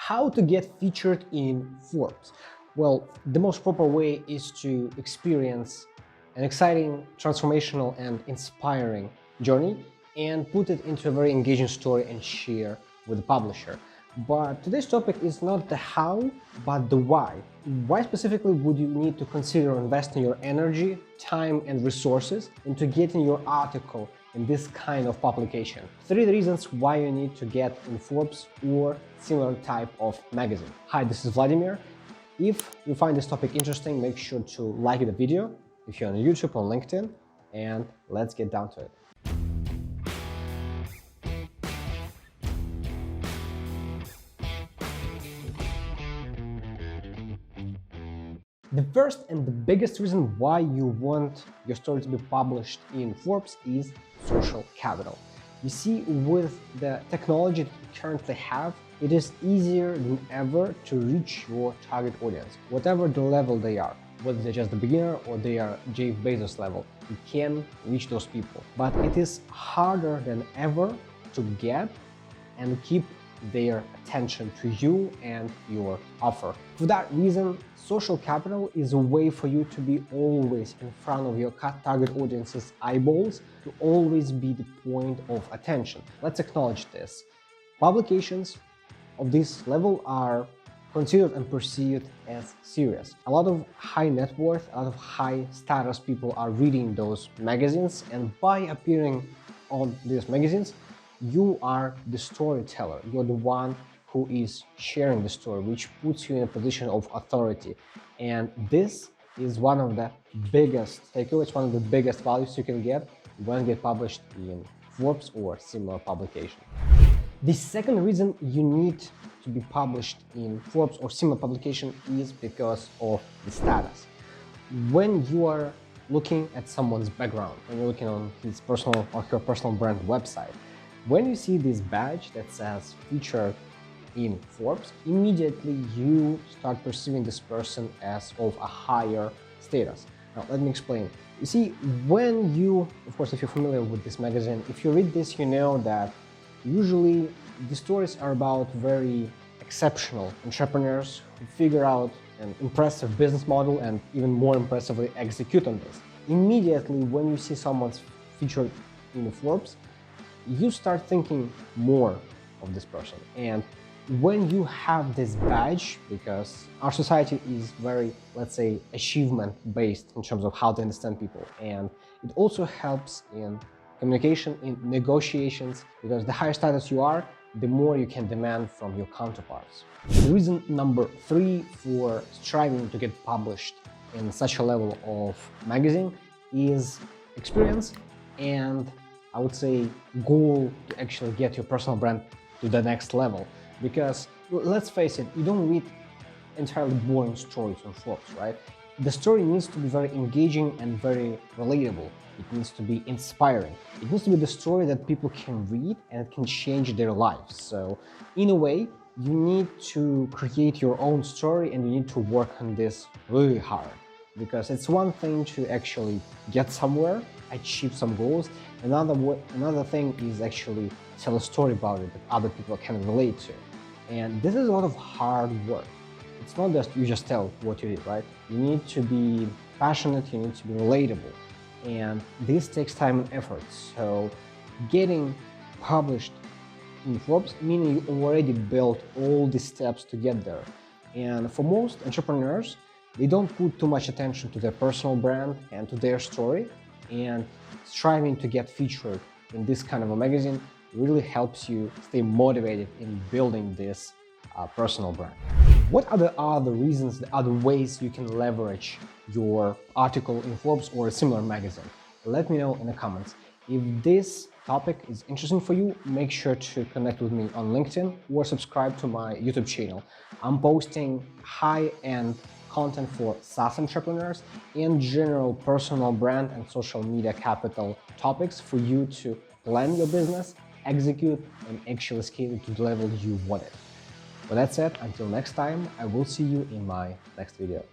How to get featured in Forbes? Well, the most proper way is to experience an exciting, transformational, and inspiring journey and put it into a very engaging story and share with the publisher. But today's topic is not the how, but the why. Why specifically would you need to consider investing your energy, time, and resources into getting your article in this kind of publication? 3 reasons why you need to get in Forbes or similar type of magazine. Hi, this is Volodymyr. If you find this topic interesting, make sure to like the video if you're on YouTube or LinkedIn, and let's get down to it. The first and the biggest reason why you want your story to be published in Forbes is social capital. You see, with the technology that you currently have, it is easier than ever to reach your target audience, whatever the level they are. Whether they're just a beginner or they are Jeff Bezos level, you can reach those people. But it is harder than ever to get and keep their attention to you and your offer. For that reason, social capital is a way for you to be always in front of your target audience's eyeballs, to always be the point of attention. Let's acknowledge this. Publications of this level are considered and perceived as serious. A lot of high net worth, a lot of high status people are reading those magazines, and by appearing on these magazines, you are the storyteller. You're the one who is sharing the story, which puts you in a position of authority. And this is one of the biggest takeaways, one of the biggest values you can get when you get published in Forbes or similar publication. The second reason you need to be published in Forbes or similar publication is because of the status. When you are looking at someone's background, when you're looking on his personal or her personal brand website, when you see this badge that says featured in Forbes, immediately you start perceiving this person as of a higher status. Now, let me explain. You see, when you, of course, if you're familiar with this magazine, if you read this, you know that usually the stories are about very exceptional entrepreneurs who figure out an impressive business model and even more impressively execute on this. Immediately, when you see someone's featured in Forbes, you start thinking more of this person. And when you have this badge, because our society is very, let's say, achievement-based in terms of how to understand people, and it also helps in communication, in negotiations, because the higher status you are, the more you can demand from your counterparts. The reason number 3 for striving to get published in such a level of magazine is experience and, I would say, goal to actually get your personal brand to the next level. Because let's face it, you don't read entirely boring stories on Forbes, right? The story needs to be very engaging and very relatable. It needs to be inspiring. It needs to be the story that people can read and it can change their lives. So in a way, you need to create your own story and you need to work on this really hard. Because it's one thing to actually get somewhere, achieve some goals. Another thing is actually tell a story about it that other people can relate to. And this is a lot of hard work. It's not just you just tell what you did, right? You need to be passionate, you need to be relatable. And this takes time and effort. So getting published in Forbes, meaning you already built all the steps to get there. And for most entrepreneurs, they don't put too much attention to their personal brand and to their story, and striving to get featured in this kind of a magazine really helps you stay motivated in building this personal brand. What are the other reasons, the other ways you can leverage your article in Forbes or a similar magazine? Let me know in the comments. If this topic is interesting for you, make sure to connect with me on LinkedIn or subscribe to my YouTube channel. I'm posting high-end content for SaaS entrepreneurs and general personal brand and social media capital topics for you to plan your business, execute, and actually scale it to the level you want it. With that said, until next time, I will see you in my next video.